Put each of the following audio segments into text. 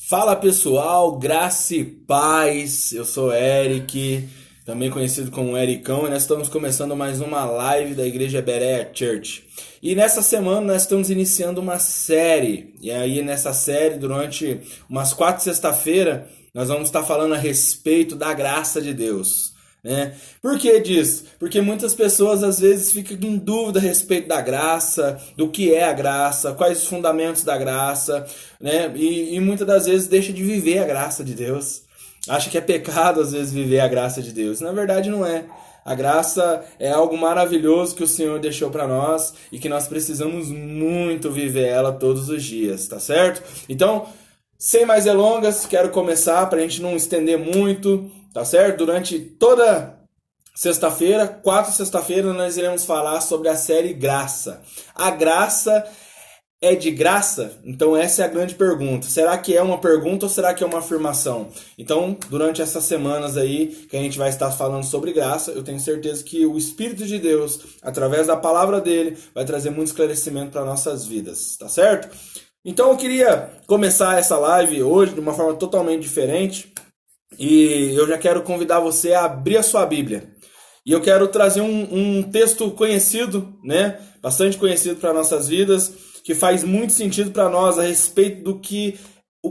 Fala pessoal, graça e paz. Eu sou Eric, também conhecido como Ericão, e nós estamos começando mais uma live da Igreja Berea Church. E nessa semana nós estamos iniciando uma série. E aí nessa série, durante umas 4 sexta-feiras, nós vamos estar falando a respeito da graça de Deus. Né? Por que disso? Porque muitas pessoas às vezes ficam em dúvida a respeito da graça, do que é a graça, quais os fundamentos da graça, né? E muitas das vezes deixa de viver a graça de Deus. Acha que é pecado às vezes viver a graça de Deus. Na verdade não é. A graça é algo maravilhoso que o Senhor deixou para nós e que nós precisamos muito viver ela todos os dias, tá certo? Então, sem mais delongas, quero começar para a gente não estender muito, tá certo? Durante toda sexta-feira, 4 sexta-feiras, nós iremos falar sobre a série Graça. A graça é de graça? Então essa é a grande pergunta. Será que é uma pergunta ou será que é uma afirmação? Então, durante essas semanas aí que a gente vai estar falando sobre graça, eu tenho certeza que o Espírito de Deus, através da palavra dele, vai trazer muito esclarecimento para nossas vidas, tá certo? Então eu queria começar essa live hoje de uma forma totalmente diferente e eu já quero convidar você a abrir a sua Bíblia. E eu quero trazer um texto conhecido, né? Bastante conhecido para nossas vidas, que faz muito sentido para nós a respeito o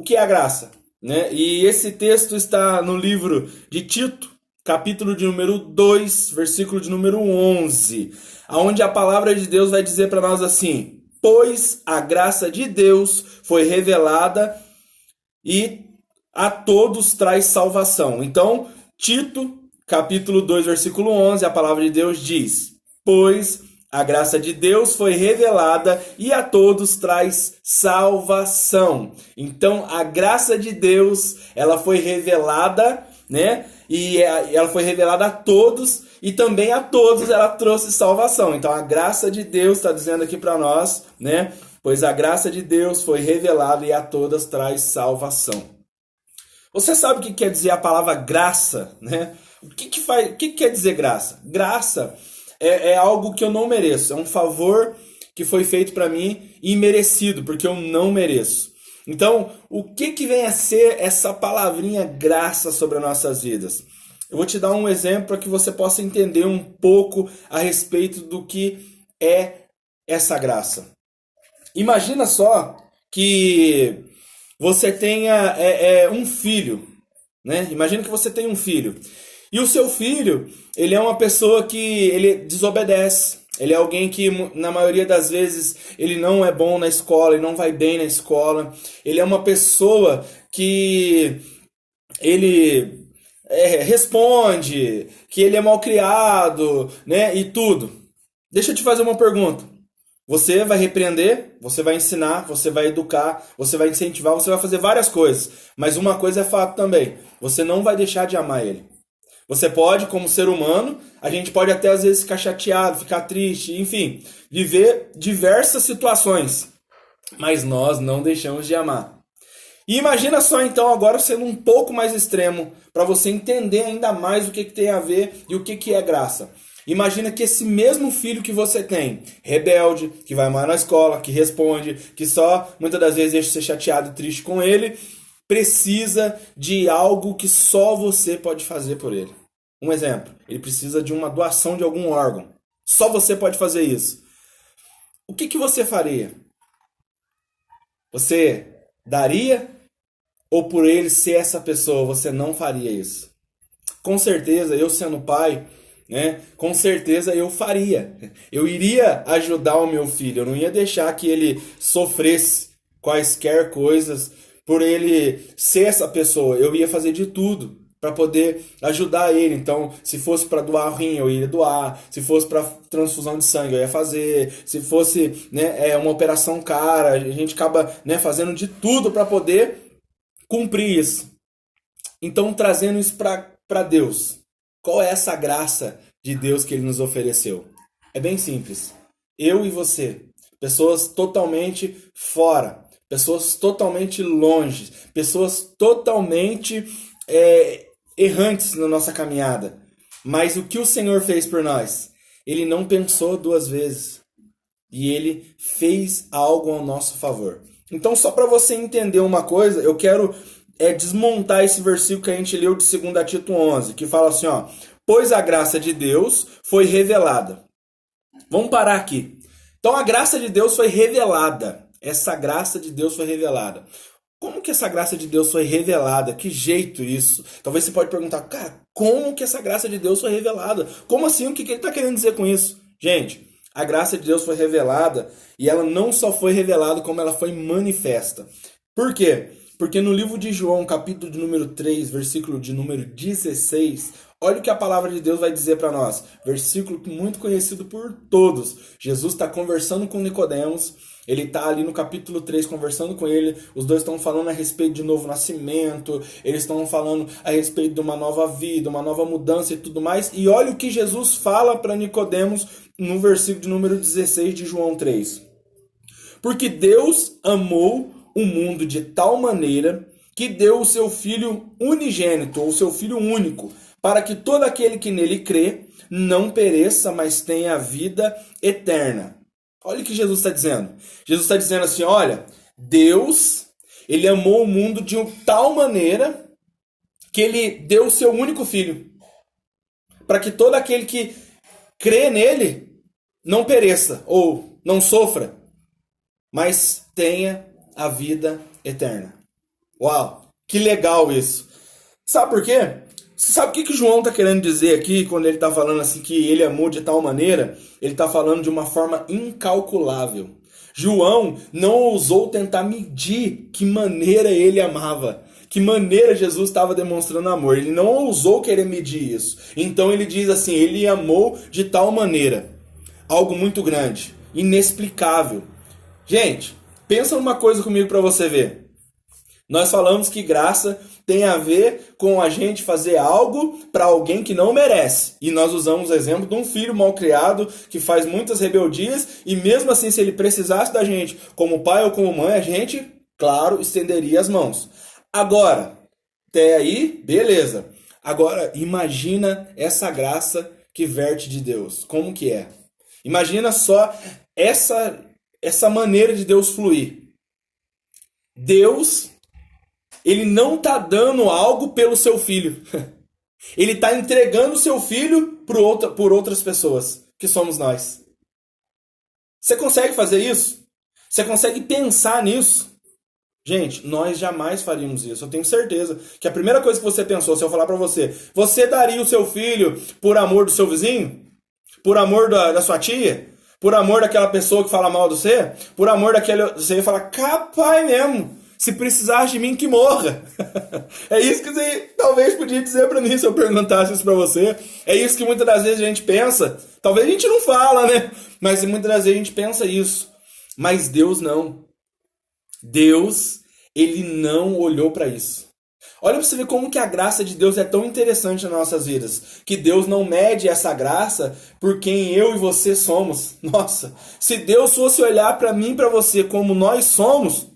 que é a graça, né? E esse texto está no livro de Tito, capítulo de número 2, versículo de número 11, onde a palavra de Deus vai dizer para nós assim: pois a graça de Deus foi revelada e a todos traz salvação. Então, Tito, capítulo 2, versículo 11, a palavra de Deus diz: pois a graça de Deus foi revelada e a todos traz salvação. Então, a graça de Deus, ela foi revelada, né? E ela foi revelada a todos e também a todos ela trouxe salvação. Então, a graça de Deus está dizendo aqui para nós, né? Pois a graça de Deus foi revelada e a todas traz salvação. Você sabe o que quer dizer a palavra graça, né? O que quer dizer graça? Graça é algo que eu não mereço, é um favor que foi feito para mim imerecido, porque eu não mereço. Então, o que vem a ser essa palavrinha graça sobre as nossas vidas? Eu vou te dar um exemplo para que você possa entender um pouco a respeito do que é essa graça. Imagina só que você tenha um filho, né? Imagina que você tem um filho. E o seu filho, ele é uma pessoa que ele desobedece. Ele é alguém que, na maioria das vezes, ele não é bom na escola, ele não vai bem na escola. Ele é uma pessoa que ele responde, que ele é mal criado, né? E tudo. Deixa eu te fazer uma pergunta. Você vai repreender, você vai ensinar, você vai educar, você vai incentivar, você vai fazer várias coisas. Mas uma coisa é fato também. Você não vai deixar de amar ele. Você pode, como ser humano, a gente pode até às vezes ficar chateado, ficar triste, enfim, viver diversas situações. Mas nós não deixamos de amar. E imagina só então agora sendo um pouco mais extremo, para você entender ainda mais o que tem a ver e o que é graça. Imagina que esse mesmo filho que você tem, rebelde, que vai mal na escola, que responde, que só muitas das vezes deixa você chateado e triste com ele, precisa de algo que só você pode fazer por ele. Um exemplo, ele precisa de uma doação de algum órgão. Só você pode fazer isso. O que você faria? Você daria? Ou por ele ser essa pessoa, você não faria isso? Com certeza, eu sendo pai, né? Com certeza eu faria. Eu iria ajudar o meu filho. Eu não ia deixar que ele sofresse quaisquer coisas por ele ser essa pessoa. Eu ia fazer de tudo para poder ajudar ele. Então, se fosse para doar rim, eu ia doar. Se fosse para transfusão de sangue, eu ia fazer. Se fosse, né, uma operação cara, a gente acaba, né, fazendo de tudo para poder cumprir isso. Então, trazendo isso para Deus. Qual é essa graça de Deus que ele nos ofereceu? É bem simples. Eu e você, pessoas totalmente fora, pessoas totalmente longe, pessoas totalmente errantes na nossa caminhada. Mas o que o Senhor fez por nós? Ele não pensou duas vezes. E ele fez algo ao nosso favor. Então, só para você entender uma coisa, eu quero desmontar esse versículo que a gente leu de 2 Tito 11, que fala assim, ó, pois a graça de Deus foi revelada. Vamos parar aqui. Então, a graça de Deus foi revelada. Essa graça de Deus foi revelada. Como que essa graça de Deus foi revelada? Que jeito isso? Talvez você pode perguntar, cara, como que essa graça de Deus foi revelada? Como assim? O que ele está querendo dizer com isso? Gente, a graça de Deus foi revelada e ela não só foi revelada, como ela foi manifesta. Por quê? Porque no livro de João, capítulo de número 3, versículo de número 16, olha o que a palavra de Deus vai dizer para nós. Versículo muito conhecido por todos. Jesus está conversando com Nicodemos. Ele está ali no capítulo 3 conversando com ele. Os dois estão falando a respeito de novo nascimento. Eles estão falando a respeito de uma nova vida, uma nova mudança e tudo mais. E olha o que Jesus fala para Nicodemos no versículo de número 16 de João 3. Porque Deus amou o mundo de tal maneira que deu o seu Filho unigênito, ou o seu Filho único, para que todo aquele que nele crê não pereça, mas tenha a vida eterna. Olha o que Jesus está dizendo. Jesus está dizendo assim, olha, Deus, ele amou o mundo de tal maneira que ele deu o seu único Filho, para que todo aquele que crê nele não pereça, ou não sofra, mas tenha a vida eterna. Uau, que legal isso. Sabe por quê? Você sabe o que João está querendo dizer aqui, quando ele está falando assim que ele amou de tal maneira? Ele está falando de uma forma incalculável. João não ousou tentar medir que maneira ele amava, que maneira Jesus estava demonstrando amor. Ele não ousou querer medir isso. Então ele diz assim, ele amou de tal maneira. Algo muito grande, inexplicável. Gente, pensa numa coisa comigo para você ver. Nós falamos que graça tem a ver com a gente fazer algo para alguém que não merece. E nós usamos o exemplo de um filho mal criado que faz muitas rebeldias e mesmo assim, se ele precisasse da gente como pai ou como mãe, a gente, claro, estenderia as mãos. Agora, até aí, beleza. Agora, imagina essa graça que verte de Deus. Como que é? Imagina só essa maneira de Deus fluir. Deus, ele não está dando algo pelo seu filho. Ele está entregando o seu filho por outras pessoas, que somos nós. Você consegue fazer isso? Você consegue pensar nisso? Gente, nós jamais faríamos isso. Eu tenho certeza que a primeira coisa que você pensou, se eu falar para você, você daria o seu filho por amor do seu vizinho? Por amor da sua tia? Por amor daquela pessoa que fala mal de você? Por amor daquele... Você ia falar, capaz mesmo. Se precisar de mim, que morra. É isso que você talvez podia dizer pra mim se eu perguntasse isso pra você. É isso que muitas das vezes a gente pensa. Talvez a gente não fala, né? Mas muitas das vezes a gente pensa isso. Mas Deus não. Deus, ele não olhou pra isso. Olha pra você ver como que a graça de Deus é tão interessante nas nossas vidas. Que Deus não mede essa graça por quem eu e você somos. Nossa, se Deus fosse olhar pra mim e pra você como nós somos...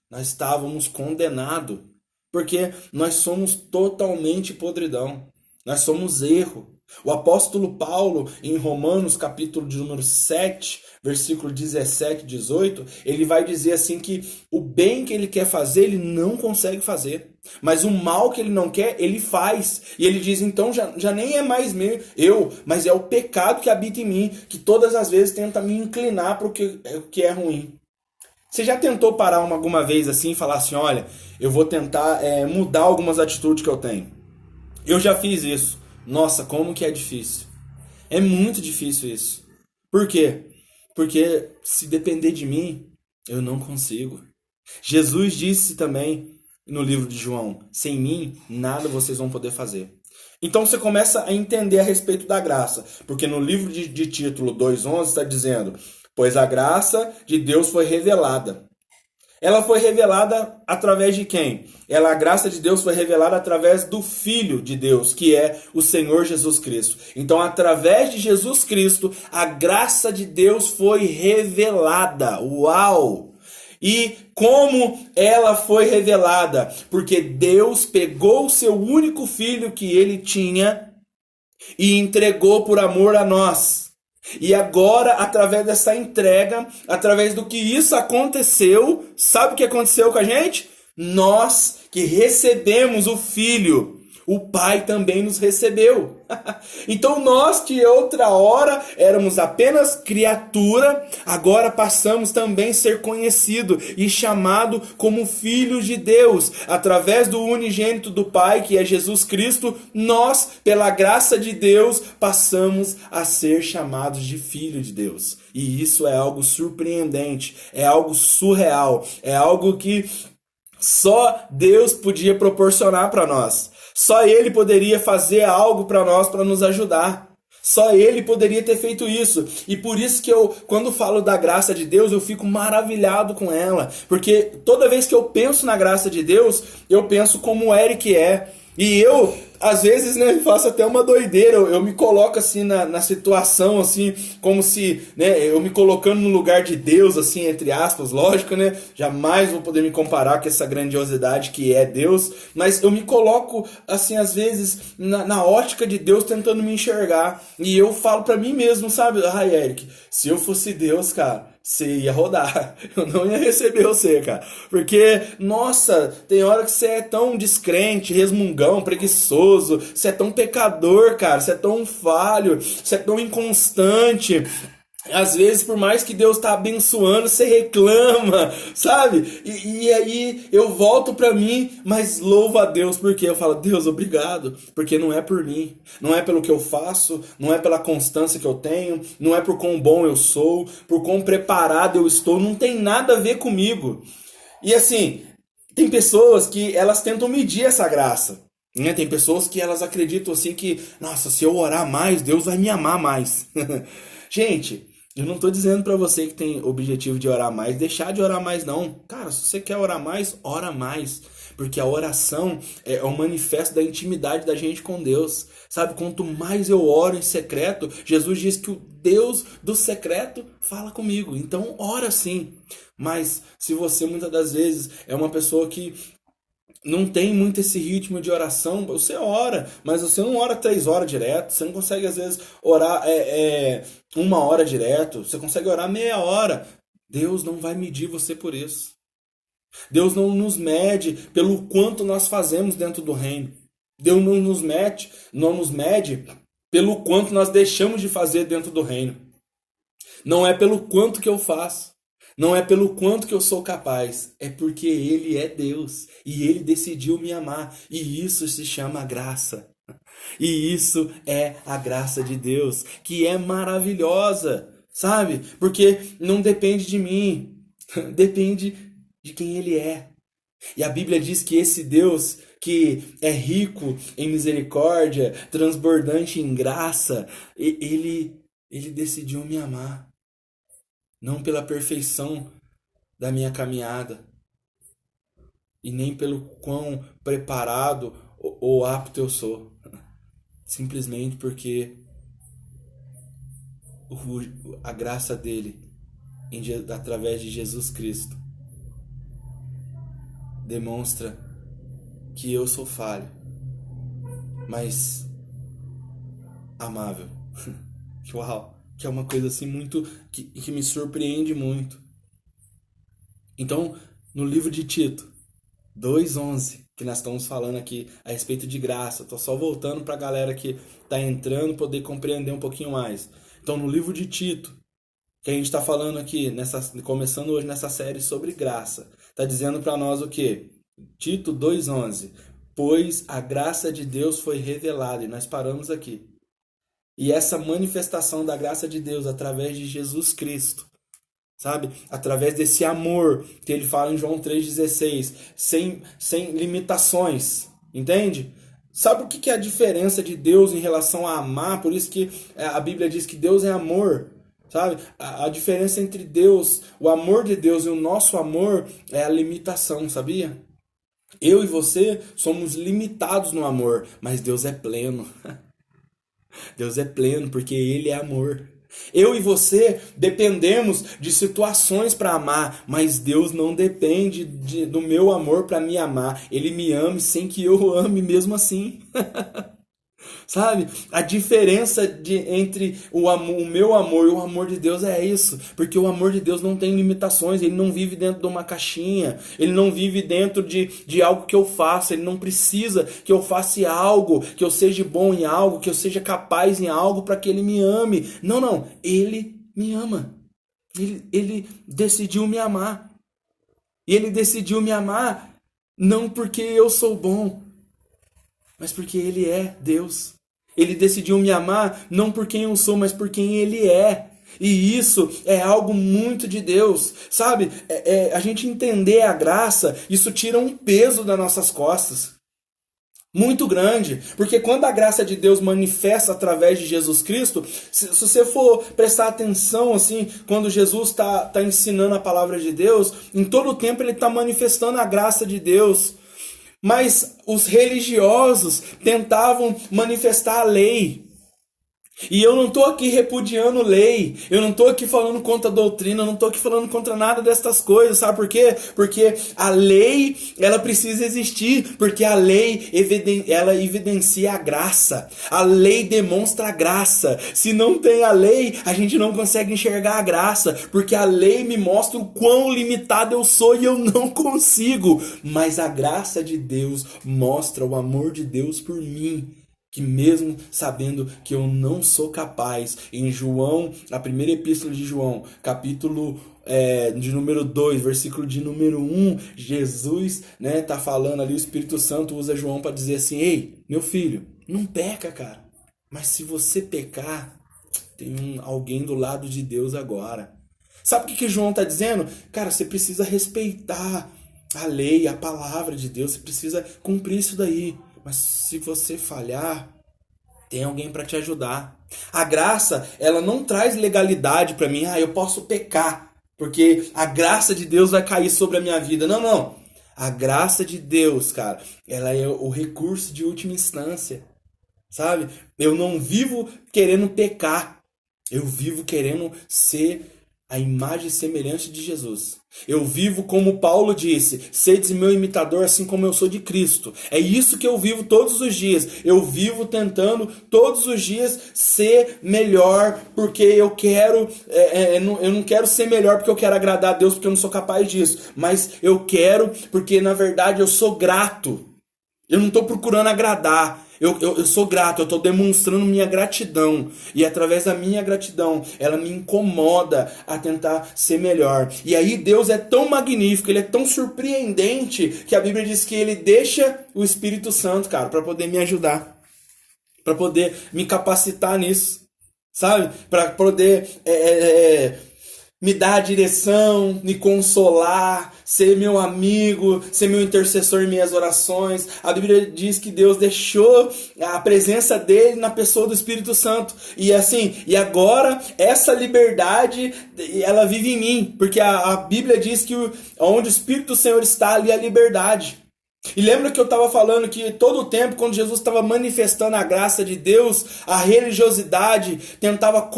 nós estávamos condenados, porque nós somos totalmente podridão, nós somos erro. O apóstolo Paulo, em Romanos, capítulo de número 7, versículo 17 e 18, ele vai dizer assim que o bem que ele quer fazer, ele não consegue fazer, mas o mal que ele não quer, ele faz. E ele diz, então já nem é mais eu, mas é o pecado que habita em mim, que todas as vezes tenta me inclinar para o que é ruim. Você já tentou parar alguma vez assim e falar assim, olha, eu vou tentar mudar algumas atitudes que eu tenho? Eu já fiz isso. Nossa, como que é difícil. É muito difícil isso. Por quê? Porque se depender de mim, eu não consigo. Jesus disse também no livro de João, sem mim, nada vocês vão poder fazer. Então você começa a entender a respeito da graça. Porque no livro de Título 2:11 está dizendo... Pois a graça de Deus foi revelada. Ela foi revelada através de quem? A graça de Deus foi revelada através do Filho de Deus, que é o Senhor Jesus Cristo. Então, através de Jesus Cristo, a graça de Deus foi revelada. Uau! E como ela foi revelada? Porque Deus pegou o seu único filho que ele tinha e entregou por amor a nós. E agora, através dessa entrega, através do que isso aconteceu, sabe o que aconteceu com a gente? Nós que recebemos o Filho, o Pai também nos recebeu. Então nós que outra hora éramos apenas criatura, agora passamos também a ser conhecido e chamado como filhos de Deus. Através do unigênito do Pai, que é Jesus Cristo, nós, pela graça de Deus, passamos a ser chamados de filho de Deus. E isso é algo surpreendente, é algo surreal, é algo que só Deus podia proporcionar para nós. Só Ele poderia fazer algo para nós, para nos ajudar. Só Ele poderia ter feito isso. E por isso que eu, quando falo da graça de Deus, eu fico maravilhado com ela. Porque toda vez que eu penso na graça de Deus, eu penso como o Eric é. E eu, às vezes, né, faço até uma doideira. Eu me coloco assim na situação, assim, como se, né, eu me colocando no lugar de Deus, assim, entre aspas, lógico, né? Jamais vou poder me comparar com essa grandiosidade que é Deus. Mas eu me coloco, assim, às vezes, na ótica de Deus tentando me enxergar. E eu falo pra mim mesmo, sabe? Ai, Eric, se eu fosse Deus, cara, você ia rodar, eu não ia receber você, cara. Porque, nossa, tem hora que você é tão descrente, resmungão, preguiçoso, você é tão pecador, cara, você é tão falho, você é tão inconstante. Às vezes, por mais que Deus tá abençoando, você reclama, sabe? E aí eu volto pra mim, mas louvo a Deus, porque eu falo, Deus, obrigado, porque não é por mim, não é pelo que eu faço, não é pela constância que eu tenho, não é por quão bom eu sou, por quão preparado eu estou, não tem nada a ver comigo. E assim, tem pessoas que elas tentam medir essa graça, né? Tem pessoas que elas acreditam assim que, nossa, se eu orar mais, Deus vai me amar mais. Gente, eu não tô dizendo pra você que tem objetivo de orar mais, deixar de orar mais não. Cara, se você quer orar mais, ora mais. Porque a oração é um manifesto da intimidade da gente com Deus. Sabe, quanto mais eu oro em secreto, Jesus diz que o Deus do secreto fala comigo. Então, ora sim. Mas se você muitas das vezes é uma pessoa que não tem muito esse ritmo de oração, você ora, mas você não ora 3 horas direto, você não consegue às vezes orar 1 hora direto, você consegue orar meia hora. Deus não vai medir você por isso. Deus não nos mede pelo quanto nós fazemos dentro do reino. Deus não nos mede pelo quanto nós deixamos de fazer dentro do reino. Não é pelo quanto que eu faço. Não é pelo quanto que eu sou capaz, é porque Ele é Deus e Ele decidiu me amar. E isso se chama graça. E isso é a graça de Deus, que é maravilhosa, sabe? Porque não depende de mim, depende de quem Ele é. E a Bíblia diz que esse Deus que é rico em misericórdia, transbordante em graça, ele decidiu me amar. Não pela perfeição da minha caminhada, e nem pelo quão preparado ou apto eu sou. Simplesmente porque a graça dele, através de Jesus Cristo, demonstra que eu sou falho, mas amável. Uau! Que é uma coisa assim muito que me surpreende muito. Então, no livro de Tito 2:11, que nós estamos falando aqui a respeito de graça, estou só voltando para a galera que está entrando poder compreender um pouquinho mais. Então, no livro de Tito, que a gente está falando aqui, começando hoje nessa série sobre graça, está dizendo para nós o quê? Tito 2:11, pois a graça de Deus foi revelada, e nós paramos aqui. E essa manifestação da graça de Deus através de Jesus Cristo, sabe? Através desse amor que ele fala em João 3,16, sem limitações, entende? Sabe o que é a diferença de Deus em relação a amar? Por isso que a Bíblia diz que Deus é amor, sabe? A diferença entre Deus, o amor de Deus e o nosso amor é a limitação, sabia? Eu e você somos limitados no amor, mas Deus é pleno. Deus é pleno porque Ele é amor. Eu e você dependemos de situações para amar, mas Deus não depende do meu amor para me amar. Ele me ama sem que eu o ame mesmo assim. Sabe? A diferença entre o meu amor e o amor de Deus é isso. Porque o amor de Deus não tem limitações. Ele não vive dentro de uma caixinha. Ele não vive dentro de algo que eu faça. Ele não precisa que eu faça algo, que eu seja bom em algo, que eu seja capaz em algo para que ele me ame. Não, não. Ele me ama. Ele decidiu me amar. E ele decidiu me amar não porque eu sou bom, mas porque ele é Deus. Ele decidiu me amar não por quem eu sou, mas por quem ele é. E isso é algo muito de Deus, sabe? A gente entender a graça, isso tira um peso das nossas costas. Muito grande, porque quando a graça de Deus manifesta através de Jesus Cristo, se você for prestar atenção, assim, quando Jesus está ensinando a palavra de Deus, em todo o tempo ele está manifestando a graça de Deus. Mas os religiosos tentavam manifestar a lei. E eu não estou aqui repudiando lei, eu não estou aqui falando contra a doutrina, eu não estou aqui falando contra nada dessas coisas, sabe por quê? Porque a lei, ela precisa existir, porque a lei, ela evidencia a graça, a lei demonstra a graça. Se não tem a lei, a gente não consegue enxergar a graça, porque a lei me mostra o quão limitado eu sou e eu não consigo, mas a graça de Deus mostra o amor de Deus por mim. Que mesmo sabendo que eu não sou capaz, em João, na primeira epístola de João, capítulo de número 2, versículo de número 1, Jesus tá falando ali, o Espírito Santo usa João para dizer assim, ei, meu filho, não peca, cara. Mas se você pecar, tem alguém do lado de Deus agora. Sabe o que João está dizendo? Cara, você precisa respeitar a lei, a palavra de Deus, você precisa cumprir isso daí. Mas se você falhar, tem alguém para te ajudar. A graça, ela não traz legalidade para mim. Eu posso pecar, porque a graça de Deus vai cair sobre a minha vida. Não, não. A graça de Deus, cara, ela é o recurso de última instância. Sabe? Eu não vivo querendo pecar. Eu vivo querendo ser a imagem e semelhança de Jesus. Eu vivo como Paulo disse, sedes meu imitador assim como eu sou de Cristo. É isso que eu vivo todos os dias. Eu vivo tentando todos os dias ser melhor porque eu quero, eu não quero ser melhor porque eu quero agradar a Deus porque eu não sou capaz disso. Mas eu quero porque na verdade eu sou grato. Eu não estou procurando agradar. Eu sou grato, eu estou demonstrando minha gratidão. E através da minha gratidão, ela me incomoda a tentar ser melhor. E aí Deus é tão magnífico, Ele é tão surpreendente, que a Bíblia diz que Ele deixa o Espírito Santo, cara, para poder me ajudar. Para poder me capacitar nisso. Sabe? Para poder me dar a direção, me consolar, ser meu amigo, ser meu intercessor em minhas orações. A Bíblia diz que Deus deixou a presença dele na pessoa do Espírito Santo. E assim, e agora essa liberdade, ela vive em mim, porque a Bíblia diz que onde o Espírito do Senhor está, ali a liberdade. E lembra que eu estava falando que todo o tempo, quando Jesus estava manifestando a graça de Deus, a religiosidade tentava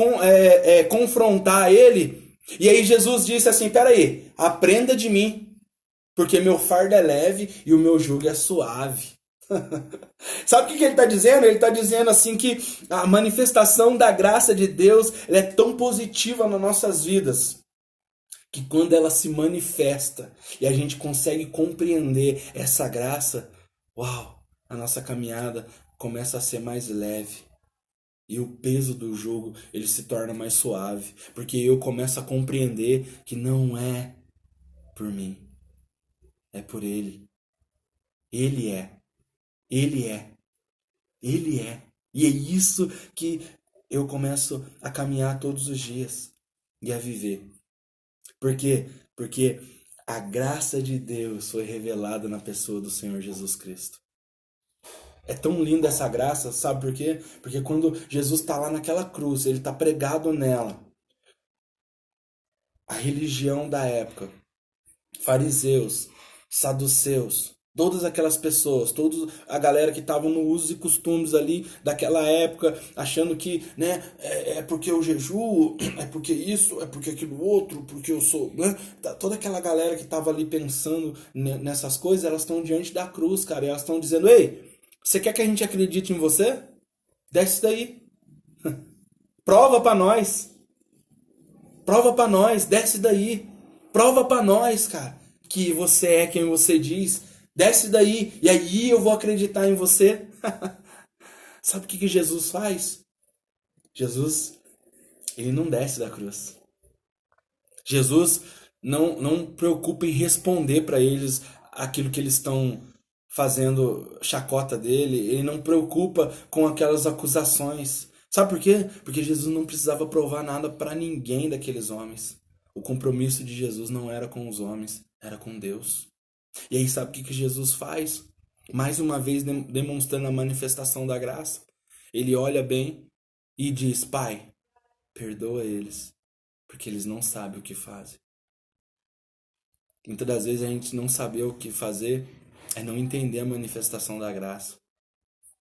confrontar ele. E aí Jesus disse assim, peraí, aprenda de mim, porque meu fardo é leve e o meu jugo é suave. Sabe o que ele está dizendo? Ele está dizendo assim que a manifestação da graça de Deus ela é tão positiva nas nossas vidas, que quando ela se manifesta e a gente consegue compreender essa graça, uau, a nossa caminhada começa a ser mais leve. E o peso do jugo, ele se torna mais suave. Porque eu começo a compreender que não é por mim. É por Ele. Ele é. Ele é. Ele é. E é isso que eu começo a caminhar todos os dias. E a viver. Por quê? Porque a graça de Deus foi revelada na pessoa do Senhor Jesus Cristo. É tão linda essa graça, sabe por quê? Porque quando Jesus está lá naquela cruz, ele está pregado nela. A religião da época, fariseus, saduceus, todas aquelas pessoas, toda a galera que estavam no uso e costumes ali daquela época, achando que é porque eu jejuo, é porque isso, é porque aquilo outro, porque eu sou... Toda aquela galera que estava ali pensando nessas coisas, elas estão diante da cruz, cara, e elas estão dizendo, ei, você quer que a gente acredite em você? Desce daí. Prova para nós. Prova para nós, desce daí. Prova para nós, cara, que você é quem você diz. Desce daí, e aí eu vou acreditar em você. Sabe o que Jesus faz? Jesus, ele não desce da cruz. Jesus não preocupa em responder para eles aquilo que eles estão fazendo chacota dele. Ele não preocupa com aquelas acusações. Sabe por quê? Porque Jesus não precisava provar nada para ninguém daqueles homens. O compromisso de Jesus não era com os homens, era com Deus. E aí sabe o que Jesus faz? Mais uma vez demonstrando a manifestação da graça. Ele olha bem e diz: Pai, perdoa eles, porque eles não sabem o que fazem. Muitas das vezes a gente não saber o que fazer é não entender a manifestação da graça.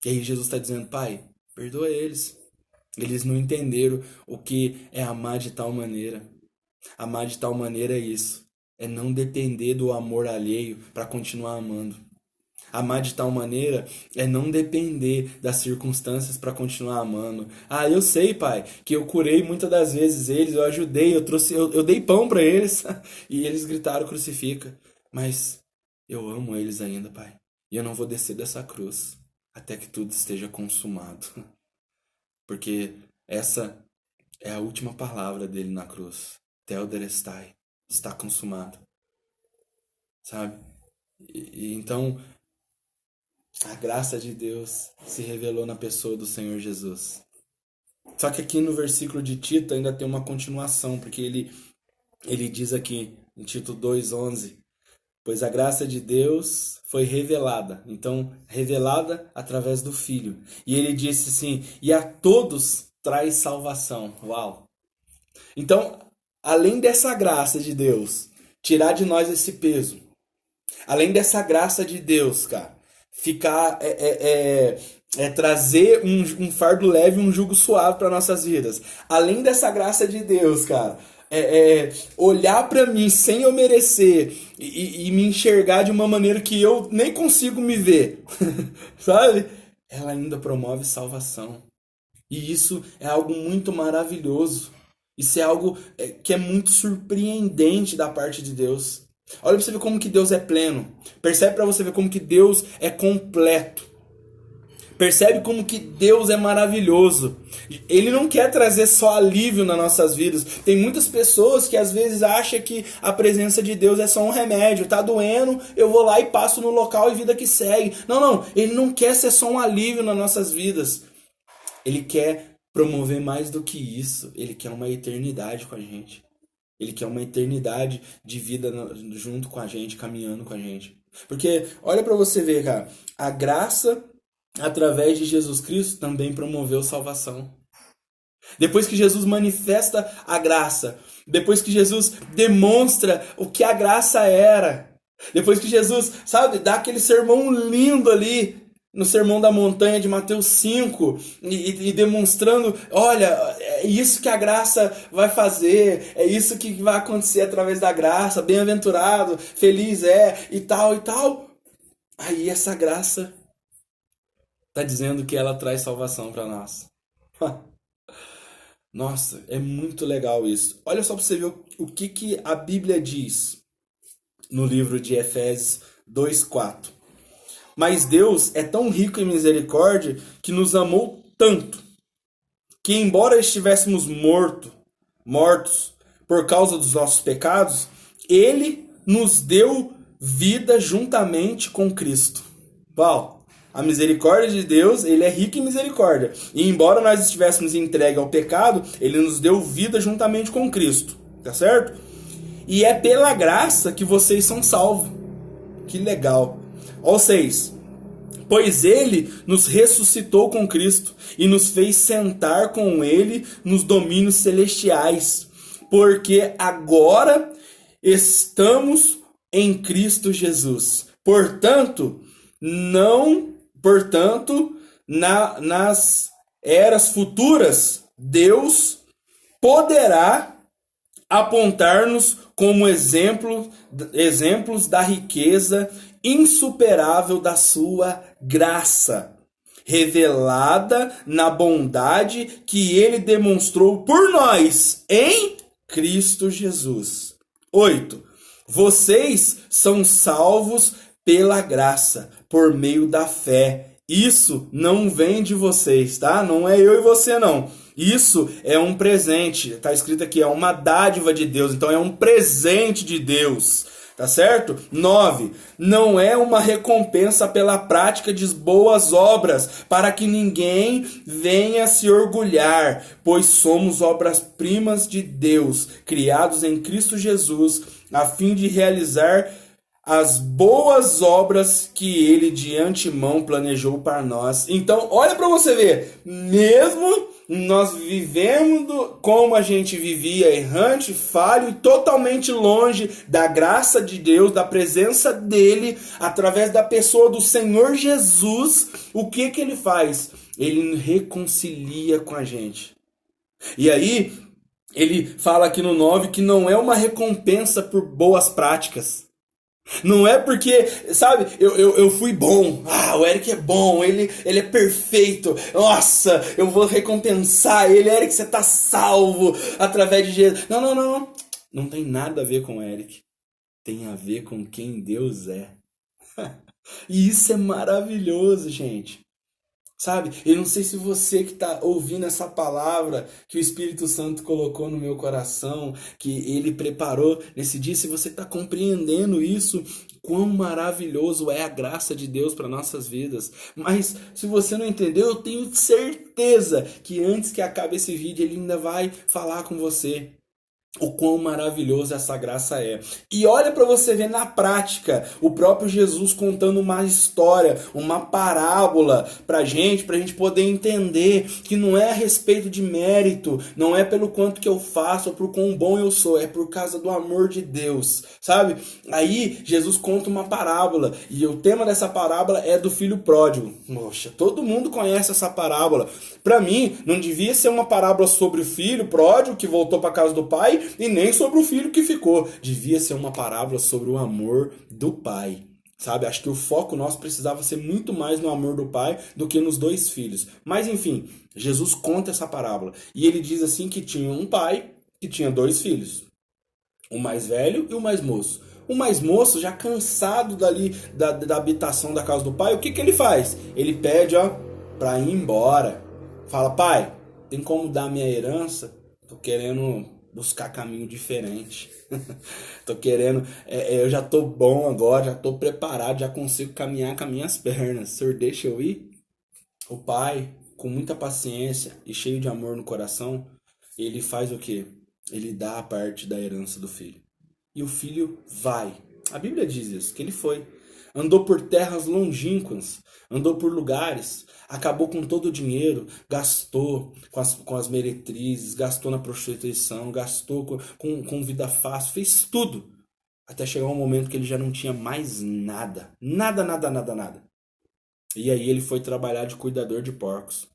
E aí Jesus está dizendo: Pai, perdoa eles. Eles não entenderam o que é amar de tal maneira. Amar de tal maneira é isso. É não depender do amor alheio para continuar amando. Amar de tal maneira é não depender das circunstâncias para continuar amando. Ah, eu sei, pai, que eu curei muitas das vezes eles, eu ajudei, eu dei pão para eles e eles gritaram crucifica. Mas eu amo eles ainda, pai. E eu não vou descer dessa cruz até que tudo esteja consumado. Porque essa é a última palavra dele na cruz. Tetelestai, está consumado. Sabe? Então, a graça de Deus se revelou na pessoa do Senhor Jesus. Só que aqui no versículo de Tito ainda tem uma continuação, porque ele diz aqui, em Tito 2:11, pois a graça de Deus foi revelada. Então, revelada através do Filho. E ele disse assim, e a todos traz salvação. Uau! Então, além dessa graça de Deus tirar de nós esse peso, além dessa graça de Deus, cara, ficar trazer um fardo leve, um jugo suave para nossas vidas. Além dessa graça de Deus, cara, olhar para mim sem eu merecer e me enxergar de uma maneira que eu nem consigo me ver, sabe? Ela ainda promove salvação. E isso é algo muito maravilhoso. Isso é algo que é muito surpreendente da parte de Deus. Olha pra você ver como que Deus é pleno. Percebe pra você ver como que Deus é completo. Percebe como que Deus é maravilhoso. Ele não quer trazer só alívio nas nossas vidas. Tem muitas pessoas que às vezes acham que a presença de Deus é só um remédio. Tá doendo, eu vou lá e passo no local e vida que segue. Não. Ele não quer ser só um alívio nas nossas vidas. Ele quer promover mais do que isso. Ele quer uma eternidade com a gente. Ele quer uma eternidade de vida junto com a gente, caminhando com a gente. Porque, olha pra você ver, cara. A graça, através de Jesus Cristo, também promoveu salvação. Depois que Jesus manifesta a graça, depois que Jesus demonstra o que a graça era, depois que Jesus, sabe, dá aquele sermão lindo ali, no Sermão da Montanha de Mateus 5, e demonstrando, olha, é isso que a graça vai fazer, é isso que vai acontecer através da graça, bem-aventurado, feliz é, e tal, e tal. Aí essa graça está dizendo que ela traz salvação para nós. Nossa, é muito legal isso. Olha só para você ver o que a Bíblia diz no livro de Efésios 2:4. Mas Deus é tão rico em misericórdia que nos amou tanto, que embora estivéssemos mortos por causa dos nossos pecados, Ele nos deu vida juntamente com Cristo. Uau! A misericórdia de Deus, Ele é rico em misericórdia. E embora nós estivéssemos entregues ao pecado, Ele nos deu vida juntamente com Cristo. Tá certo? E é pela graça que vocês são salvos. Que legal! Ó 6. Pois Ele nos ressuscitou com Cristo e nos fez sentar com Ele nos domínios celestiais. Porque agora estamos em Cristo Jesus. Portanto, nas eras futuras, Deus poderá apontar-nos como exemplos da riqueza insuperável da sua graça, revelada na bondade que ele demonstrou por nós em Cristo Jesus. 8. Vocês são salvos pela graça, por meio da fé. Isso não vem de vocês, tá? Não é eu e você, não. Isso é um presente. Tá escrito aqui, é uma dádiva de Deus. Então é um presente de Deus. Tá certo? 9. Não é uma recompensa pela prática de boas obras, para que ninguém venha se orgulhar, pois somos obras-primas de Deus, criados em Cristo Jesus, a fim de realizar as boas obras que ele de antemão planejou para nós. Então, olha para você ver, mesmo nós vivendo como a gente vivia, errante, falho e totalmente longe da graça de Deus, da presença dele, através da pessoa do Senhor Jesus, o que ele faz? Ele reconcilia com a gente. E aí, ele fala aqui no 9 que não é uma recompensa por boas práticas. Não é porque, sabe, eu fui bom. O Eric é bom, ele é perfeito. Nossa, eu vou recompensar ele. Eric, você tá salvo através de Jesus. Não. Não tem nada a ver com o Eric. Tem a ver com quem Deus é. E isso é maravilhoso, gente. Sabe, eu não sei se você que está ouvindo essa palavra que o Espírito Santo colocou no meu coração, que ele preparou nesse dia, se você está compreendendo isso, quão maravilhoso é a graça de Deus para nossas vidas. Mas se você não entendeu, eu tenho certeza que antes que acabe esse vídeo, ele ainda vai falar com você o quão maravilhoso essa graça é. E olha para você ver na prática, o próprio Jesus contando uma história, uma parábola pra gente poder entender que não é a respeito de mérito, não é pelo quanto que eu faço ou por quão bom eu sou, é por causa do amor de Deus, sabe? Aí Jesus conta uma parábola, e o tema dessa parábola é do filho pródigo. Poxa, todo mundo conhece essa parábola. Para mim, não devia ser uma parábola sobre o filho pródigo que voltou para casa do pai, e nem sobre o filho que ficou. Devia ser uma parábola sobre o amor do pai. Sabe? Acho que o foco nosso precisava ser muito mais no amor do pai do que nos dois filhos. Mas enfim, Jesus conta essa parábola. E ele diz assim que tinha um pai que tinha dois filhos. O mais velho e o mais moço. O mais moço, já cansado dali da habitação da casa do pai, o que ele faz? Ele pede, para ir embora. Fala, pai, tem como dar minha herança? Tô querendo buscar caminho diferente. Tô querendo, eu já tô bom agora, já tô preparado, já consigo caminhar com as minhas pernas. O senhor deixa eu ir? O pai, com muita paciência e cheio de amor no coração, ele faz o quê? Ele dá a parte da herança do filho. E o filho vai. A Bíblia diz isso, que ele foi. Andou por terras longínquas, andou por lugares, acabou com todo o dinheiro, gastou com as meretrizes, gastou na prostituição, gastou com vida fácil, fez tudo. Até chegar um momento que ele já não tinha mais nada. Nada. E aí ele foi trabalhar de cuidador de porcos.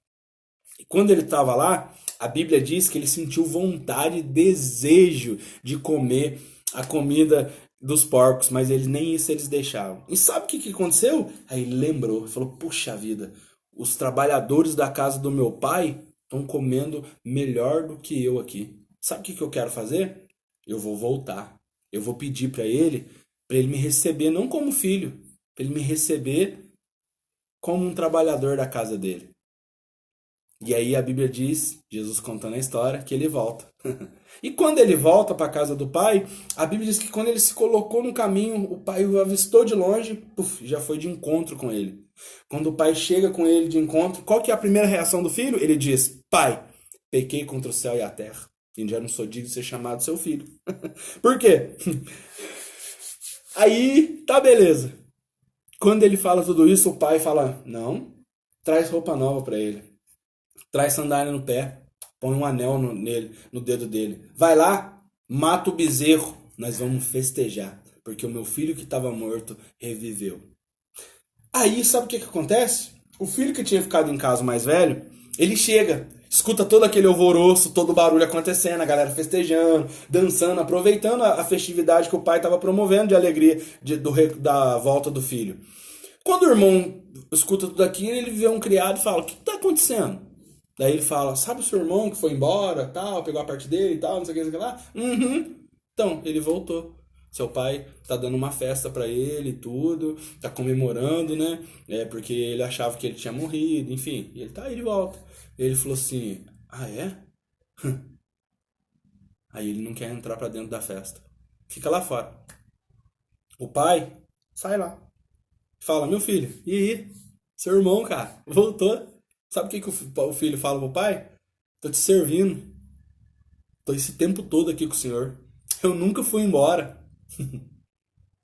E quando ele estava lá, a Bíblia diz que ele sentiu vontade e desejo de comer a comida dos porcos, mas nem isso eles deixavam. E sabe o que aconteceu? Aí ele lembrou, falou, puxa vida, os trabalhadores da casa do meu pai estão comendo melhor do que eu aqui. Sabe o que eu quero fazer? Eu vou voltar. Eu vou pedir para ele me receber não como filho, para ele me receber como um trabalhador da casa dele. E aí a Bíblia diz, Jesus contando a história, que ele volta. E quando ele volta para a casa do pai, a Bíblia diz que quando ele se colocou no caminho, o pai o avistou de longe, já foi de encontro com ele. Quando o pai chega com ele de encontro, qual que é a primeira reação do filho? Ele diz, pai, pequei contra o céu e a terra, e já não sou digno de ser chamado seu filho. Por quê? Aí, tá beleza. Quando ele fala tudo isso, o pai fala, não, traz roupa nova para ele. Traz sandália no pé, põe um anel no dedo dele. Vai lá, mata o bezerro, nós vamos festejar, porque o meu filho que estava morto reviveu. Aí, sabe o que acontece? O filho que tinha ficado em casa, o mais velho, ele chega, escuta todo aquele alvoroço, todo o barulho acontecendo, a galera festejando, dançando, aproveitando a festividade que o pai estava promovendo de alegria da volta do filho. Quando o irmão escuta tudo aquilo, ele vê um criado e fala: o que está acontecendo? Daí ele fala: sabe o seu irmão que foi embora, tal, pegou a parte dele e tal, não sei o que, não sei o que lá? Uhum. Então, ele voltou. Seu pai tá dando uma festa pra ele e tudo, tá comemorando, né? Porque ele achava que ele tinha morrido, enfim. E ele tá aí de volta. Ele falou assim: ah, é? Aí ele não quer entrar pra dentro da festa. Fica lá fora. O pai sai lá. Fala: meu filho, e aí? Seu irmão, cara, voltou. Sabe o que que o filho fala pro pai? Tô te servindo. Tô esse tempo todo aqui com o senhor. Eu nunca fui embora.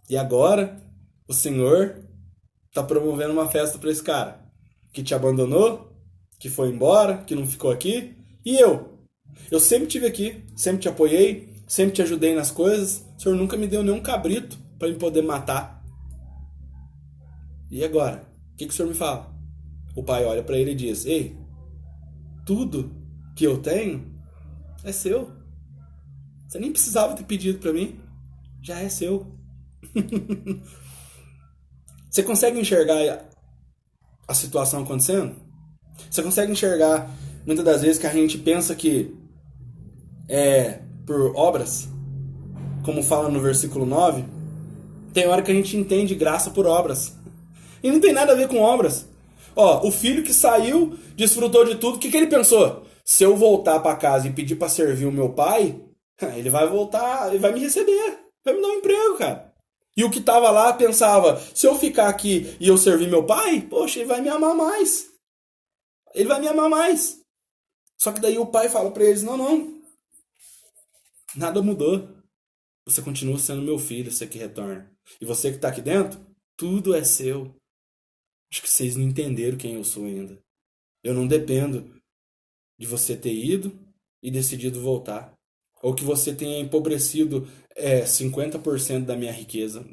E agora, o senhor tá promovendo uma festa pra esse cara que te abandonou, que foi embora, que não ficou aqui. E eu? Eu sempre tive aqui, sempre te apoiei, sempre te ajudei nas coisas. O senhor nunca me deu nenhum cabrito pra me poder matar. E agora? O que que o senhor me fala? O pai olha pra ele e diz: ei, tudo que eu tenho é seu. Você nem precisava ter pedido pra mim. Já é seu. Você consegue enxergar a situação acontecendo? Você consegue enxergar muitas das vezes que a gente pensa que é por obras, como fala no versículo 9? Tem hora que a gente entende graça por obras. E não tem nada a ver com obras. Ó, o filho que saiu, desfrutou de tudo, o que que ele pensou? Se eu voltar pra casa e pedir pra servir o meu pai, ele vai voltar, ele vai me receber, vai me dar um emprego, cara. E o que tava lá pensava: se eu ficar aqui e eu servir meu pai, poxa, ele vai me amar mais. Ele vai me amar mais. Só que daí o pai fala pra eles: não, não, nada mudou. Você continua sendo meu filho, você que retorna. E você que tá aqui dentro, tudo é seu. Acho que vocês não entenderam quem eu sou ainda. Eu não dependo de você ter ido e decidido voltar. Ou que você tenha empobrecido 50% da minha riqueza.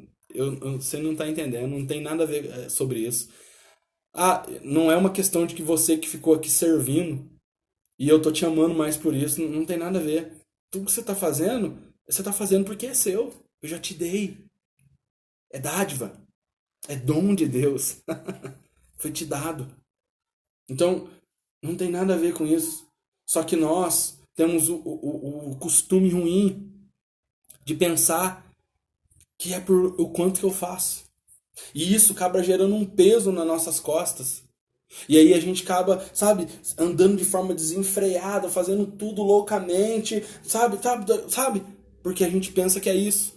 Você não está entendendo, não tem nada a ver sobre isso. Ah, não é uma questão de que você que ficou aqui servindo e eu tô te amando mais por isso. Não, não tem nada a ver. Tudo que você tá fazendo porque é seu. Eu já te dei. É dádiva. É dom de Deus. Foi te dado. Então, não tem nada a ver com isso. Só que nós temos o costume ruim de pensar que é por o quanto que eu faço. E isso acaba gerando um peso nas nossas costas. E aí a gente acaba, sabe, andando de forma desenfreada, fazendo tudo loucamente, sabe? Porque a gente pensa que é isso.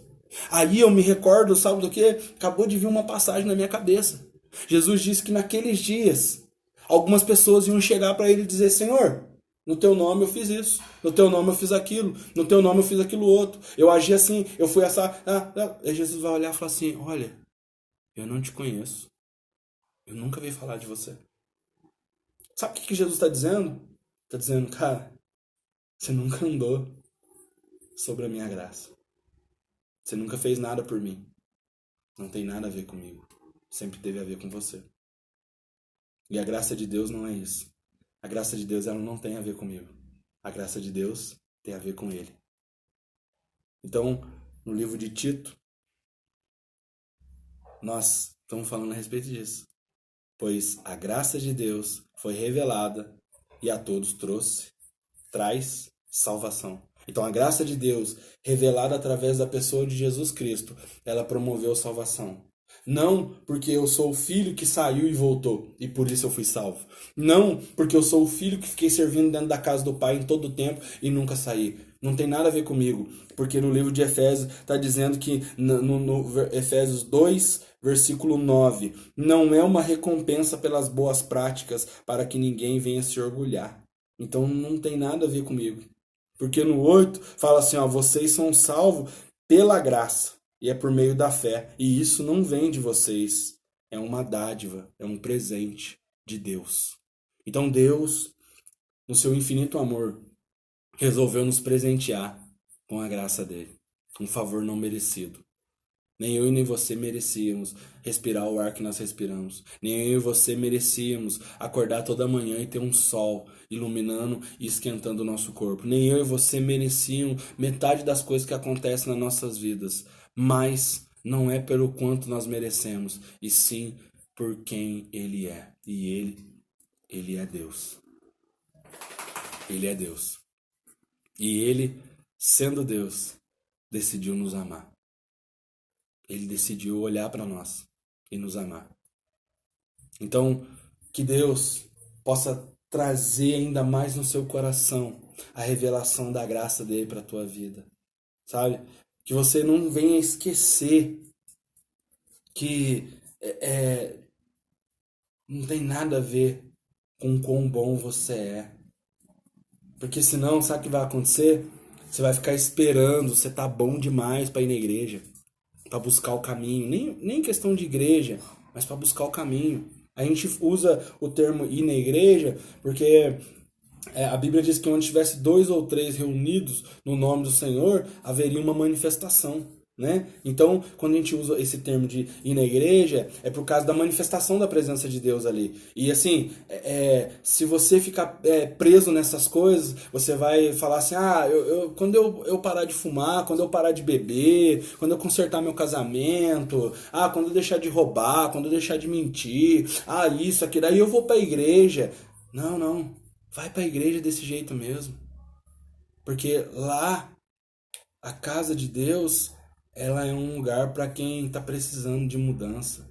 Aí eu me recordo, sabe do que? Acabou de vir uma passagem na minha cabeça. Jesus disse que naqueles dias algumas pessoas iam chegar para ele e dizer: Senhor, no teu nome eu fiz isso, no teu nome eu fiz aquilo, no teu nome eu fiz aquilo outro, eu agi assim, eu fui essa. Aí Jesus vai olhar e falar assim: olha, eu não te conheço, eu nunca vi falar de você. Sabe o que Jesus está dizendo? Está dizendo: cara, você nunca andou sobre a minha graça, você nunca fez nada por mim, não tem nada a ver comigo, sempre teve a ver com você. E a graça de Deus não é isso. A graça de Deus, ela não tem a ver comigo. A graça de Deus tem a ver com Ele. Então, no livro de Tito, nós estamos falando a respeito disso. Pois a graça de Deus foi revelada e a todos traz salvação. Então, a graça de Deus, revelada através da pessoa de Jesus Cristo, ela promoveu salvação. Não porque eu sou o filho que saiu e voltou, e por isso eu fui salvo. Não porque eu sou o filho que fiquei servindo dentro da casa do pai em todo o tempo e nunca saí. Não tem nada a ver comigo. Porque no livro de Efésios está dizendo que, no Efésios 2, versículo 9, não é uma recompensa pelas boas práticas para que ninguém venha se orgulhar. Então não tem nada a ver comigo. Porque no 8 fala assim, ó, vocês são salvos pela graça e é por meio da fé. E isso não vem de vocês, é uma dádiva, é um presente de Deus. Então Deus, no seu infinito amor, resolveu nos presentear com a graça dele, um favor não merecido. Nem eu e nem você merecíamos respirar o ar que nós respiramos. Nem eu e você merecíamos acordar toda manhã e ter um sol iluminando e esquentando o nosso corpo. Nem eu e você mereciam metade das coisas que acontecem nas nossas vidas. Mas não é pelo quanto nós merecemos, e sim por quem Ele é. E Ele é Deus. Ele é Deus. E Ele, sendo Deus, decidiu nos amar. Ele decidiu olhar para nós e nos amar. Então, que Deus possa trazer ainda mais no seu coração a revelação da graça dele para a tua vida, sabe? Que você não venha esquecer que não tem nada a ver com quão bom você é. Porque senão, sabe o que vai acontecer? Você vai ficar esperando, você tá bom demais para ir na igreja, para buscar o caminho. Nem questão de igreja, mas para buscar o caminho. A gente usa o termo ir na igreja porque a Bíblia diz que onde tivesse 2 ou 3 reunidos no nome do Senhor, haveria uma manifestação, né? Então, quando a gente usa esse termo de ir na igreja, é por causa da manifestação da presença de Deus ali. E assim, se você ficar preso nessas coisas, você vai falar assim, quando eu parar de fumar, quando eu parar de beber, quando eu consertar meu casamento, quando eu deixar de roubar, quando eu deixar de mentir, isso, aquilo, aí eu vou para a igreja. Não, não. Vai para a igreja desse jeito mesmo. Porque lá, a casa de Deus, ela é um lugar para quem está precisando de mudança.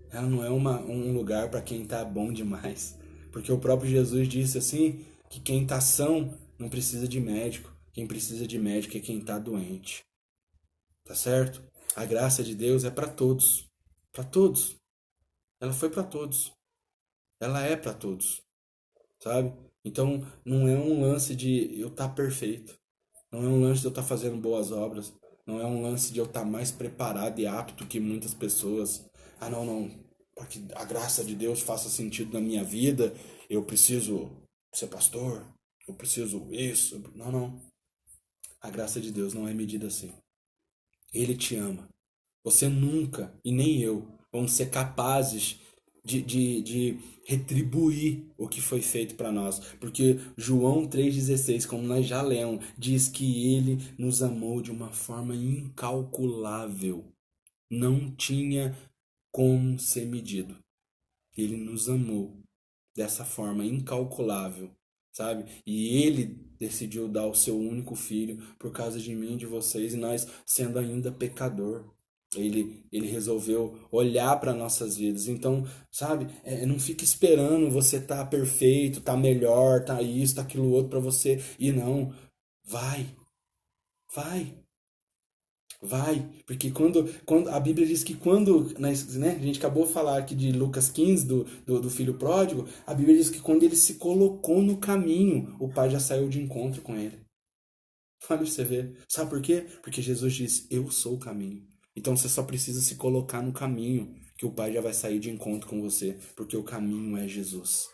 Ela não é um lugar para quem está bom demais. Porque o próprio Jesus disse assim, que quem está são não precisa de médico. Quem precisa de médico é quem está doente. Tá certo? A graça de Deus é para todos. Para todos. Ela foi para todos. Ela é para todos. Sabe? Então, não é um lance de eu estar perfeito. Não é um lance de eu estar fazendo boas obras. Não é um lance de eu estar mais preparado e apto que muitas pessoas. Não. Para que a graça de Deus faça sentido na minha vida, eu preciso ser pastor. Eu preciso isso. Não. A graça de Deus não é medida assim. Ele te ama. Você nunca, e nem eu, vamos ser capazes de retribuir o que foi feito para nós. Porque João 3,16, como nós já lemos, diz que ele nos amou de uma forma incalculável. Não tinha como ser medido. Ele nos amou dessa forma incalculável, sabe? E ele decidiu dar o seu único filho por causa de mim e de vocês, e nós sendo ainda pecador. Ele resolveu olhar para nossas vidas. Então, sabe, não fique esperando você tá perfeito, tá melhor, tá isso, tá aquilo outro para você. E não, vai, vai. Vai, porque quando a Bíblia diz que quando, né, a gente acabou de falar aqui de Lucas 15, do filho pródigo, a Bíblia diz que quando ele se colocou no caminho, o pai já saiu de encontro com ele. Olha pra você ver. Sabe por quê? Porque Jesus diz, eu sou o caminho. Então você só precisa se colocar no caminho, que o pai já vai sair de encontro com você, porque o caminho é Jesus.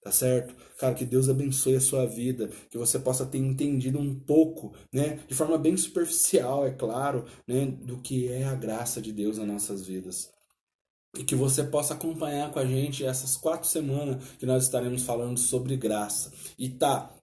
Tá certo? Cara, que Deus abençoe a sua vida, que você possa ter entendido um pouco, né, de forma bem superficial, é claro, né, do que é a graça de Deus nas nossas vidas. E que você possa acompanhar com a gente essas 4 semanas que nós estaremos falando sobre graça. E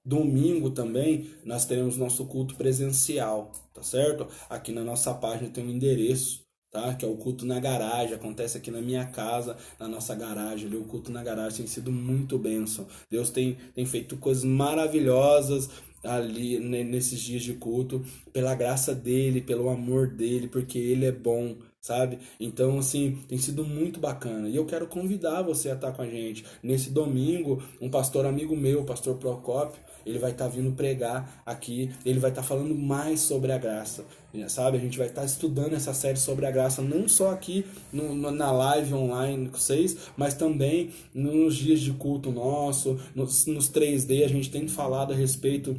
domingo também nós teremos nosso culto presencial, tá certo? Aqui na nossa página tem um endereço, tá? Que é o culto na garagem, acontece aqui na minha casa, na nossa garagem, ali, o culto na garagem tem sido muito bênção. Deus tem feito coisas maravilhosas ali nesses dias de culto, pela graça dele, pelo amor dele, porque ele é bom, sabe? Então, assim, tem sido muito bacana. E eu quero convidar você a estar com a gente. Nesse domingo, um pastor amigo meu, o pastor Procópio, ele vai estar vindo pregar aqui, ele vai estar falando mais sobre a graça, sabe? A gente vai estar estudando essa série sobre a graça, não só aqui na live online com vocês, mas também nos dias de culto nosso, nos 3D, a gente tem falado a respeito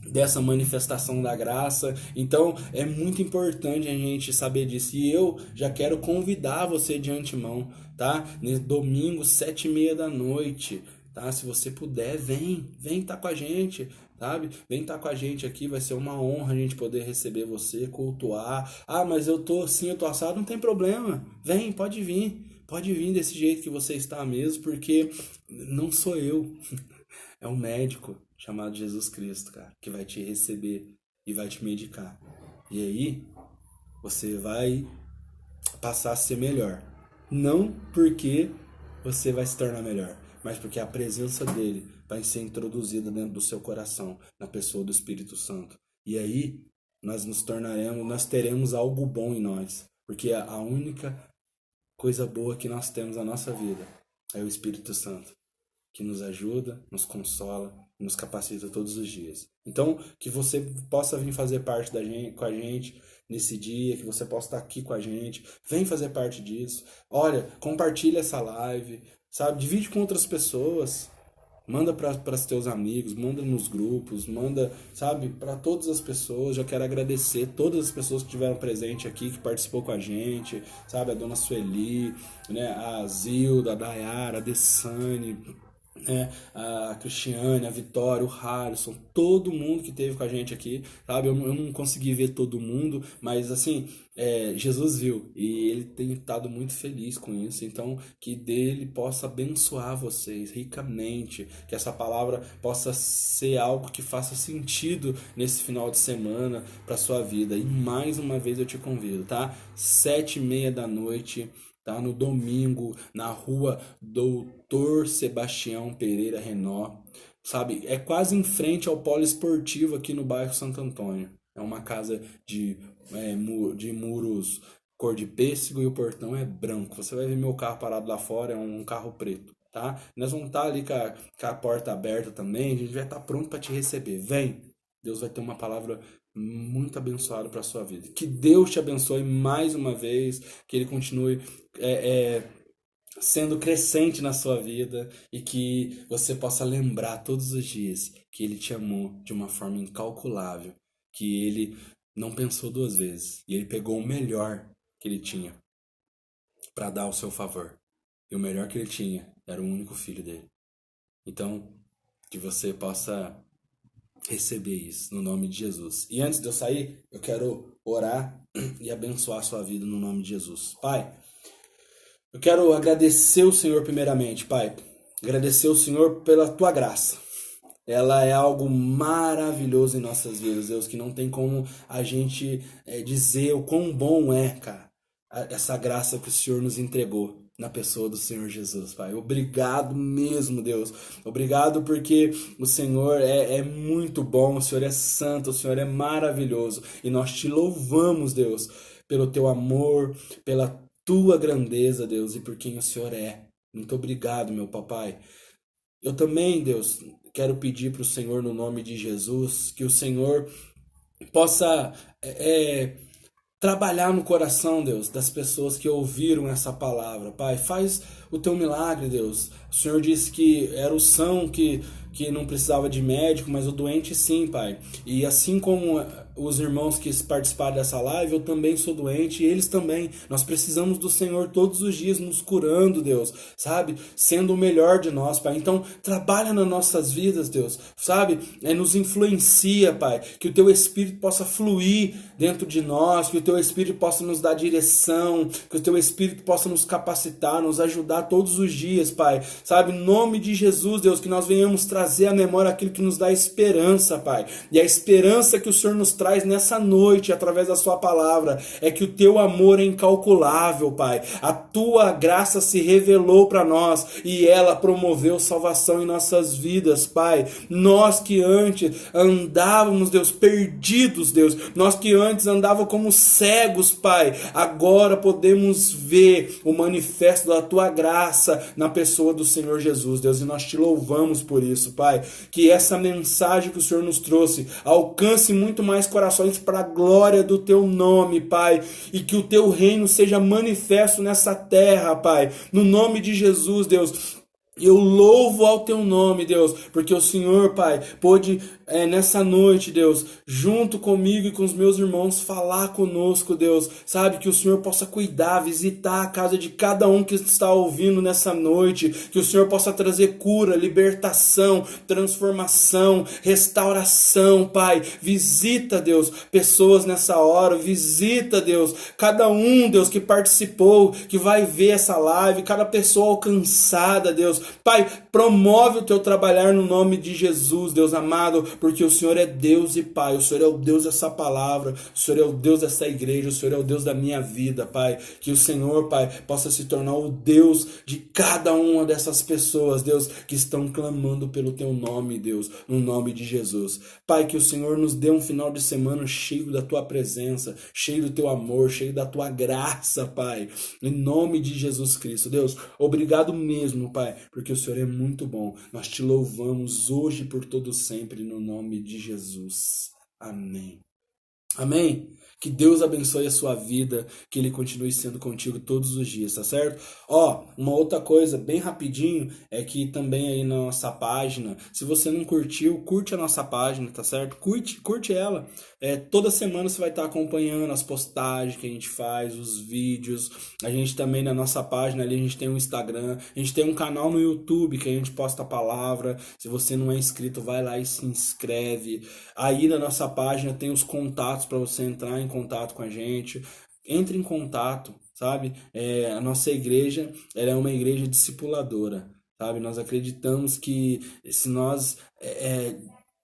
dessa manifestação da graça. Então é muito importante a gente saber disso. E eu já quero convidar você de antemão, tá? Nesse domingo, 7h30 da noite, tá? Se você puder, vem estar com a gente, sabe? Vem estar com a gente aqui, vai ser uma honra a gente poder receber você, cultuar. Mas eu tô assim, eu tô assado, não tem problema. Vem, pode vir. Pode vir desse jeito que você está mesmo, porque não sou eu. É um médico chamado Jesus Cristo, cara, que vai te receber e vai te medicar. E aí, você vai passar a ser melhor. Não porque você vai se tornar melhor, mas porque a presença dele vai ser introduzida dentro do seu coração, na pessoa do Espírito Santo. E aí nós teremos algo bom em nós, porque a única coisa boa que nós temos na nossa vida é o Espírito Santo, que nos ajuda, nos consola, nos capacita todos os dias. Então, que você possa vir fazer parte com a gente nesse dia, que você possa estar aqui com a gente, vem fazer parte disso. Olha, compartilha essa live, sabe? Divide com outras pessoas. Manda para os teus amigos, manda nos grupos, manda, sabe, para todas as pessoas. Já quero agradecer todas as pessoas que estiveram presentes aqui, que participou com a gente, sabe, a dona Sueli, né, a Zilda, a Dayara, a Dessane, né, a Cristiane, a Vitória, o Harrison, todo mundo que teve com a gente aqui, sabe? Eu não consegui ver todo mundo, mas assim, Jesus viu e ele tem estado muito feliz com isso. Então, que dele possa abençoar vocês ricamente, que essa palavra possa ser algo que faça sentido nesse final de semana para sua vida. E mais uma vez eu te convido, tá? 7h30 da noite. Tá? No domingo, na rua Doutor Sebastião Pereira Renó, sabe? É quase em frente ao polo esportivo aqui no bairro Santo Antônio. É uma casa de muros cor de pêssego e o portão é branco. Você vai ver meu carro parado lá fora, é um carro preto, tá? Nós vamos estar ali com a porta aberta também, a gente vai estar pronto para te receber. Vem! Deus vai ter uma palavra muito abençoada para a sua vida. Que Deus te abençoe mais uma vez, que Ele continue sendo crescente na sua vida e que você possa lembrar todos os dias que Ele te amou de uma forma incalculável, que Ele não pensou duas vezes e Ele pegou o melhor que Ele tinha para dar ao seu favor. E o melhor que Ele tinha era o único filho dele. Então, que você possa receber isso no nome de Jesus. E antes de eu sair, eu quero orar e abençoar a sua vida no nome de Jesus. Pai, eu quero agradecer o Senhor primeiramente, Pai. Agradecer o Senhor pela tua graça. Ela é algo maravilhoso em nossas vidas, Deus, que não tem como a gente dizer o quão bom é, cara, essa graça que o Senhor nos entregou na pessoa do Senhor Jesus, Pai. Obrigado mesmo, Deus. Obrigado porque o Senhor é muito bom, o Senhor é santo, o Senhor é maravilhoso. E nós te louvamos, Deus, pelo teu amor, pela tua grandeza, Deus, e por quem o Senhor é. Muito obrigado, meu papai. Eu também, Deus, quero pedir para o Senhor, no nome de Jesus, que o Senhor possa trabalhar no coração, Deus, das pessoas que ouviram essa palavra. Pai, faz o teu milagre, Deus. O Senhor disse que era o são que não precisava de médico, mas o doente sim, Pai. E assim como os irmãos que participaram dessa live, eu também sou doente e eles também. Nós precisamos do Senhor todos os dias nos curando, Deus, sabe? Sendo o melhor de nós, Pai. Então, trabalha nas nossas vidas, Deus, sabe? Nos influencia, Pai. Que o Teu Espírito possa fluir dentro de nós, que o Teu Espírito possa nos dar direção, que o Teu Espírito possa nos capacitar, nos ajudar todos os dias, Pai. Sabe? Em nome de Jesus, Deus, que nós venhamos trazer à memória aquilo que nos dá esperança, Pai. E a esperança que o Senhor nos traz nessa noite, através da sua palavra, é que o teu amor é incalculável, Pai. A tua graça se revelou para nós e ela promoveu salvação em nossas vidas, Pai. Nós que antes andávamos, Deus, perdidos, Deus, nós que antes andávamos como cegos, Pai, agora podemos ver o manifesto da tua graça na pessoa do Senhor Jesus, Deus, e nós te louvamos por isso, Pai. Que essa mensagem que o Senhor nos trouxe alcance muito mais corações para a glória do teu nome, Pai, e que o teu reino seja manifesto nessa terra, Pai, no nome de Jesus, Deus. Eu louvo ao teu nome, Deus, porque o Senhor, Pai, pôde nessa noite, Deus, junto comigo e com os meus irmãos, falar conosco, Deus, sabe, que o Senhor possa cuidar, visitar a casa de cada um que está ouvindo nessa noite, que o Senhor possa trazer cura, libertação, transformação, restauração, Pai. Visita, Deus, pessoas nessa hora, visita, Deus, cada um, Deus, que participou, que vai ver essa live, cada pessoa alcançada, Deus, Pai, promove o teu trabalhar no nome de Jesus, Deus amado, porque o Senhor é Deus e Pai, o Senhor é o Deus dessa palavra, o Senhor é o Deus dessa igreja, o Senhor é o Deus da minha vida, Pai. Que o Senhor, Pai, possa se tornar o Deus de cada uma dessas pessoas, Deus, que estão clamando pelo teu nome, Deus, no nome de Jesus. Pai, que o Senhor nos dê um final de semana cheio da tua presença, cheio do teu amor, cheio da tua graça, Pai, em nome de Jesus Cristo. Deus, obrigado mesmo, Pai, porque o Senhor é muito bom. Nós te louvamos hoje e por todo sempre, no nome de Jesus. Amém. Amém? Que Deus abençoe a sua vida, que Ele continue sendo contigo todos os dias, tá certo? Ó, uma outra coisa, bem rapidinho, é que também aí na nossa página, se você não curtiu, curte a nossa página, tá certo? Curte ela. Toda semana você vai estar acompanhando as postagens que a gente faz, os vídeos. A gente também na nossa página ali, a gente tem um Instagram, a gente tem um canal no YouTube que a gente posta a palavra. Se você não é inscrito, vai lá e se inscreve. Aí na nossa página tem os contatos para você entrar em contato com a gente. Entre em contato, sabe? A nossa igreja, ela é uma igreja discipuladora, sabe? Nós acreditamos que se nós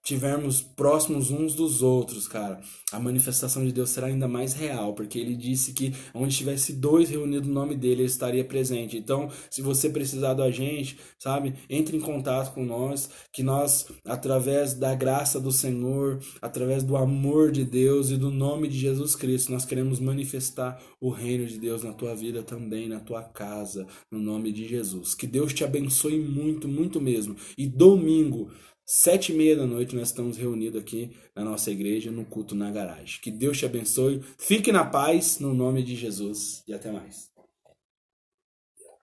tivermos próximos uns dos outros, cara, a manifestação de Deus será ainda mais real, porque ele disse que onde tivesse dois reunidos no nome dele, ele estaria presente. Então, se você precisar da gente, sabe, entre em contato com nós, que nós, através da graça do Senhor, através do amor de Deus e do nome de Jesus Cristo, nós queremos manifestar o reino de Deus na tua vida também, na tua casa, no nome de Jesus. Que Deus te abençoe muito, muito mesmo. E domingo, 7h30 da noite, nós estamos reunidos aqui na nossa igreja, no culto na garagem. Que Deus te abençoe. Fique na paz, no nome de Jesus. E até mais.